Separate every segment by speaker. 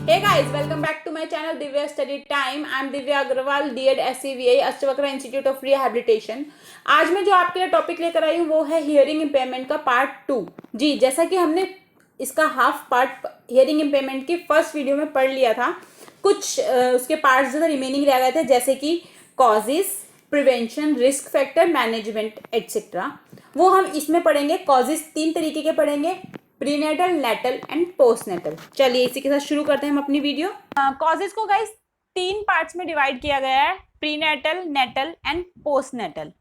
Speaker 1: Hey guys, welcome back to my channel Divya Study Time. I'm Divya Agrawal, D.Ed SCVA, Ashtavakra institute of rehabilitation. आज मैं जो आपके लिए topic लेकर आई हूँ वो है हियरिंग इम्पेयरमेंट का पार्ट 2। जी, जैसा कि हमने इसका हाफ पार्ट हियरिंग इम्पेयरमेंट की फर्स्ट वीडियो में पढ़ लिया था, कुछ उसके पार्ट्स जो रिमेनिंग रह गए थे, जैसे कि causes, prevention, risk factor, management etcetera. वो हम इसमें पढ़ेंगे। कॉजेज 3 तरीके के पढ़ेंगे, प्रीनेटल, नेटल एंड पोस्टनेटल। चलिए इसी के साथ शुरू करते हैं हम अपनी वीडियो। कॉजेज को गाइस 3 पार्ट्स में डिवाइड किया गया है, प्रीनेटल, नेटल एंड पोस्टनेटल।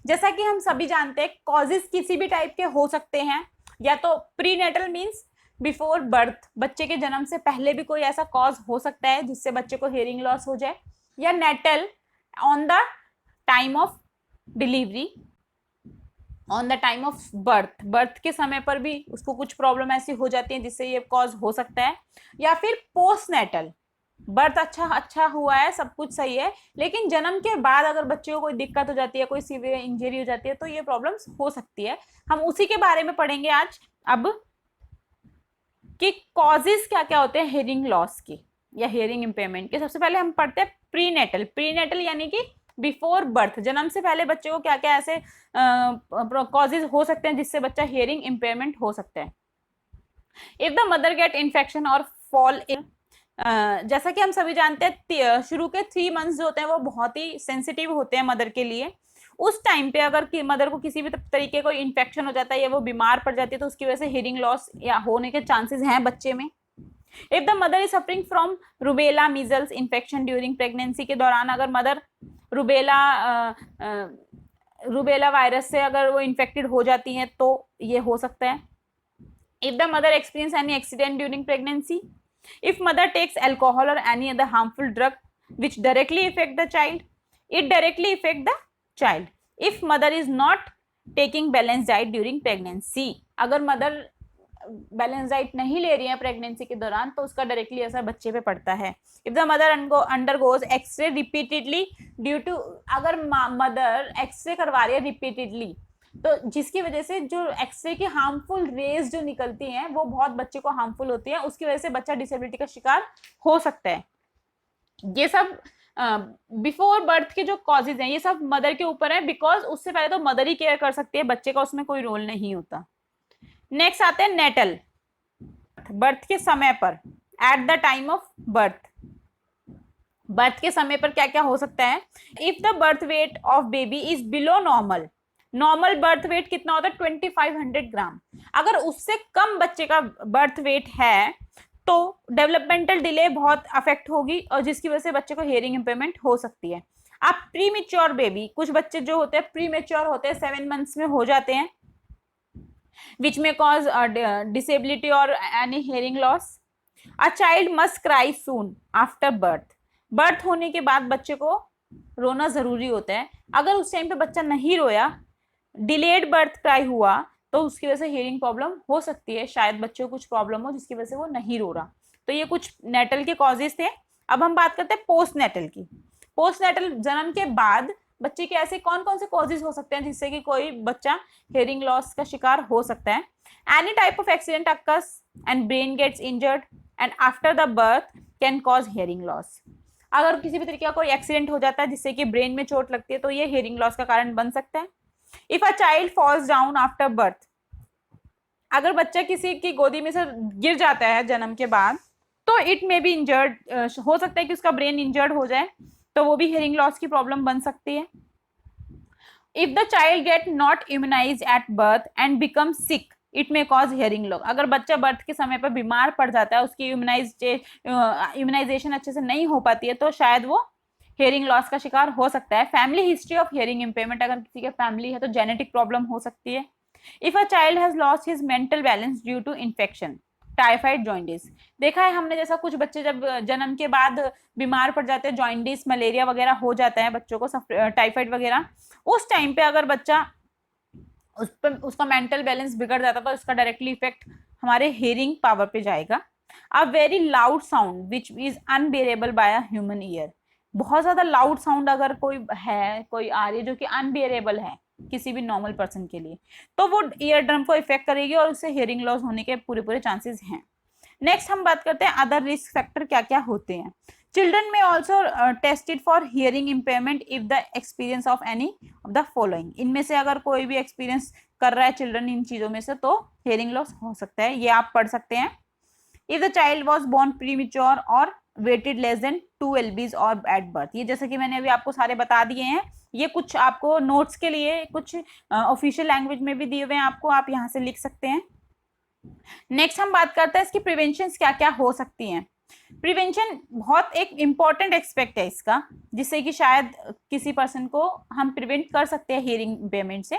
Speaker 1: जैसा कि हम सभी जानते हैं, कॉजेज किसी भी टाइप के हो सकते हैं। या तो प्रीनेटल मींस बिफोर बर्थ, बच्चे के जन्म से पहले भी कोई ऐसा कॉज हो सकता है जिससे बच्चे को हियरिंग लॉस हो जाए, या natal on the time of delivery, on the time of birth, birth के समय पर भी उसको कुछ प्रॉब्लम ऐसी हो जाती है जिससे ये कॉज हो सकता है। या फिर पोस्टनेटल, बर्थ अच्छा हुआ है, सब कुछ सही है, लेकिन जन्म के बाद अगर बच्चे को कोई दिक्कत हो जाती है, कोई सीवियर इंजरी हो जाती है, तो ये प्रॉब्लम्स हो सकती है। हम उसी के बारे में पढ़ेंगे आज अब कि कॉजेज क्या क्या होते हैं हियरिंग लॉस की या हियरिंग इम्पेयरमेंट के। सबसे पहले हम पढ़ते हैं प्रीनेटल। प्रीनेटल यानी कि बिफोर बर्थ, जन्म से पहले बच्चे को क्या क्या ऐसे कॉजेज हो सकते हैं जिससे बच्चा हियरिंग इम्पेयरमेंट हो सकता है। If the mother get infection और फॉल इन, जैसा कि हम सभी जानते हैं शुरू के 3 मंथ्स जो होते हैं वो बहुत ही सेंसिटिव होते हैं मदर के लिए। उस टाइम पे अगर मदर को किसी भी तरीके का इन्फेक्शन हो जाता है या वो बीमार पड़ जाती है तो उसकी वजह से हियरिंग लॉस या होने के चांसेस हैं बच्चे में। If the mother is suffering from rubella measles infection during pregnancy, के दौरान अगर मदर रूबेला वायरस से अगर वो इन्फेक्टेड हो जाती हैं तो ये हो सकता है। If the mother experience any accident during pregnancy, if mother takes alcohol or any other harmful drug which directly affect the child, it directly affect the child. If mother is not taking balanced diet during pregnancy, अगर mother balance diet नहीं ले रही है pregnancy के दौरान तो उसका directly असर बच्चे पे पड़ता है। If the mother undergoes X-ray repeatedly due to, अगर मदर एक्सरे करवा रही है रिपीटेडली तो जिसकी वजह से जो एक्सरे की हार्मफुल रेज जो निकलती हैं वो बहुत बच्चे को हार्मफुल होती है, उसकी वजह से बच्चा डिसेबिलिटी का शिकार हो सकता है। ये सब बिफोर बर्थ के जो कॉजेज हैं ये सब मदर के ऊपर है, बिकॉज उससे पहले तो मदर ही केयर कर सकती है, बच्चे का उसमें कोई रोल नहीं होता। नेक्स्ट आते हैं नेटल, बर्थ के समय पर, at the time of birth, birth के समय पर क्या क्या हो सकता है। If the birth weight of baby is below normal, normal birth weight कितना होता है 2500 ग्राम, अगर उससे कम बच्चे का बर्थ वेट है तो डेवलपमेंटल डिले बहुत अफेक्ट होगी और जिसकी वजह से बच्चे को हियरिंग इम्पेयरमेंट हो सकती है। अब प्रीमेच्योर बेबी, कुछ बच्चे जो होते हैं प्रीमेच्योर होते हैं, 7 मंथ्स में हो जाते हैं, which may cause disability or any hearing loss. A child must cry soon after birth. Birth होने के बाद बच्चे को रोना जरूरी होता है, अगर उस टाइम पे बच्चा नहीं रोया, डिलेड बर्थ क्राई हुआ तो उसकी वजह से हियरिंग प्रॉब्लम हो सकती है, शायद बच्चे को कुछ प्रॉब्लम हो जिसकी वजह से वो नहीं रो रहा। तो ये कुछ नेटल के कॉजेज थे। अब हम बात करते हैं पोस्ट नेटल की। पोस्ट नेटल जन्म के बाद बच्चे के ऐसे कौन कौन से कॉजेज हो सकते हैं जिससे कि कोई बच्चा हियरिंग लॉस का शिकार हो सकता है। Any type of accident occurs and brain gets injured and after the birth can cause hearing loss, अगर किसी भी तरीके का कोई एक्सीडेंट हो जाता है जिससे कि ब्रेन में चोट लगती है तो ये हियरिंग लॉस का कारण बन सकता है। If a child falls down after birth, अगर बच्चा किसी की गोदी में से गिर जाता है जन्म के बाद तो इट मे बी इंजर्ड, हो सकता है कि उसका ब्रेन इंजर्ड हो जाए तो वो भी हियरिंग लॉस की प्रॉब्लम बन सकती है। If the child get not immunise at birth and become sick, it may cause hearing loss, अगर बच्चा बर्थ के समय पर बीमार पड़ जाता है, उसकी इम्यूनाइजेशन अच्छे से नहीं हो पाती है तो शायद वो हियरिंग लॉस का शिकार हो सकता है। Family history of hearing impairment, अगर किसी के फैमिली है तो जेनेटिक प्रॉब्लम हो सकती है। If a child has lost his mental balance due to infection, typhoid, jaundice, देखा है हमने जैसा कुछ बच्चे जब जन्म के बाद बीमार पड़ जाते हैं, जॉइंडिस, मलेरिया वगैरह हो जाता है बच्चों को, टाइफाइड वगैरह, उस टाइम पे अगर बच्चा उस पर उसका मेंटल बैलेंस बिगड़ जाता तो इसका डायरेक्टली इफेक्ट हमारे हियरिंग पावर पे जाएगा। A very loud sound which is unbearable by a human ear, बहुत ज्यादा लाउड साउंड अगर कोई है, कोई आ रही है जो कि अनबियरेबल है किसी भी नॉर्मल पर्सन के लिए, तो वो ईयर ड्रम को इफेक्ट करेगी और उससे हियरिंग लॉस होने के पूरे पूरे चांसेस हैं। नेक्स्ट हम बात करते हैं अदर रिस्क फैक्टर क्या क्या होते हैं। चिल्ड्रन में also tested for hearing impairment if the experience of any of the following, इनमें से अगर कोई भी एक्सपीरियंस कर रहा है चिल्ड्रन इन चीजों में से तो हियरिंग लॉस हो सकता है, ये आप पढ़ सकते हैं। If the child was born premature और वेटेड लेस देन 2 LBs और एट बर्थ, ये जैसे कि मैंने अभी आपको सारे बता दिए हैं, ये कुछ आपको नोट्स के लिए कुछ ऑफिशियल लैंग्वेज में भी दिए हुए हैं आपको, आप यहाँ से लिख सकते हैं। नेक्स्ट हम बात करते हैं इसकी प्रिवेंशन क्या क्या हो सकती हैं। प्रिवेंशन बहुत एक इंपॉर्टेंट एक्सपेक्ट है इसका, जिससे कि शायद किसी पर्सन को हम प्रिवेंट कर सकते हैं हियरिंग इम्पेयरमेंट से।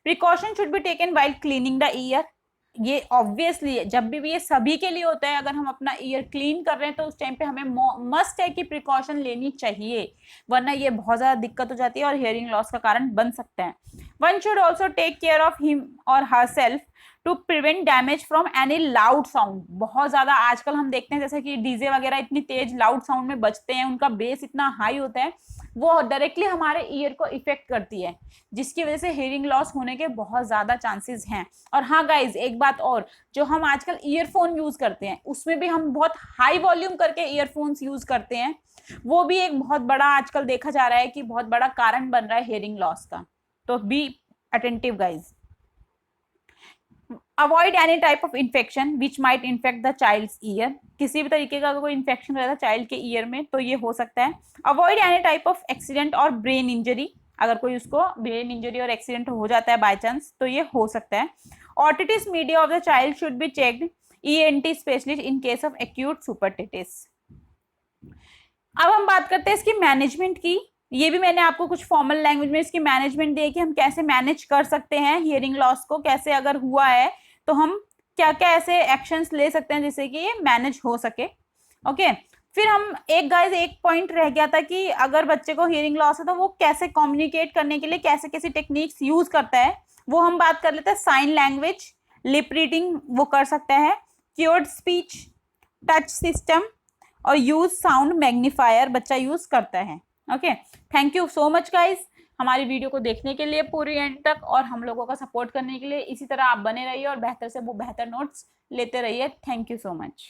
Speaker 1: Precaution should be taken while cleaning the year, ये ऑब्वियसली जब भी ये सभी के लिए होता है, अगर हम अपना ईयर क्लीन कर रहे हैं तो उस टाइम पे हमें मस्ट है कि प्रिकॉशन लेनी चाहिए, वरना ये बहुत ज्यादा दिक्कत हो जाती है और हियरिंग लॉस का कारण बन सकता है। One should also take care of him और herself to prevent damage from any loud sound, बहुत ज्यादा आजकल हम देखते हैं जैसे कि डीजे वगैरह इतनी तेज लाउड साउंड में बजते हैं, उनका बेस इतना हाई होता है, वो डायरेक्टली हमारे ईयर को इफेक्ट करती है, जिसकी वजह से हियरिंग लॉस होने के बहुत ज्यादा चांसेस हैं। और हाँ गाइज, एक बात और, जो हम आजकल ईयरफोन यूज करते हैं उसमें भी हम बहुत हाई वॉल्यूम करके ईयरफोन्स यूज करते हैं, वो भी एक बहुत बड़ा आजकल देखा जा रहा है कि बहुत बड़ा कारण बन रहा है हियरिंग लॉस का, तो be attentive guys. Avoid any type of infection which might infect the child's ear, किसी भी तरीके का कोई इन्फेक्शन रहता है चाइल्ड के ईयर में तो ये हो सकता है। Avoid any type of accident और ब्रेन इंजरी, अगर कोई उसको ब्रेन इंजरी और एक्सीडेंट हो जाता है बाय चांस तो ये हो सकता है। Otitis media of the child should be checked ENT specialist in case of acute suppurative. अब हम बात करते हैं इसकी मैनेजमेंट की, ये भी मैंने आपको कुछ फॉर्मल लैंग्वेज में इसकी मैनेजमेंट दी कि हम कैसे मैनेज कर सकते हैं हियरिंग लॉस को, कैसे अगर हुआ है तो हम क्या क्या ऐसे एक्शंस ले सकते हैं जिससे कि ये मैनेज हो सके। ओके, फिर हम एक पॉइंट रह गया था कि अगर बच्चे को हियरिंग लॉस है तो वो कैसे कम्युनिकेट करने के लिए कैसे कैसी टेक्निक्स यूज करता है, वो हम बात कर लेते हैं। साइन लैंग्वेज, लिप रीडिंग वो कर सकता है, क्योर्ड स्पीच, टच सिस्टम और यूज साउंड मैग्नीफायर बच्चा यूज करता है। Okay, thank you so much guys हमारी वीडियो को देखने के लिए पूरी एंड तक, और हम लोगों का सपोर्ट करने के लिए। इसी तरह आप बने रहिए और बेहतर से वो बेहतर नोट्स लेते रहिए। Thank you so much.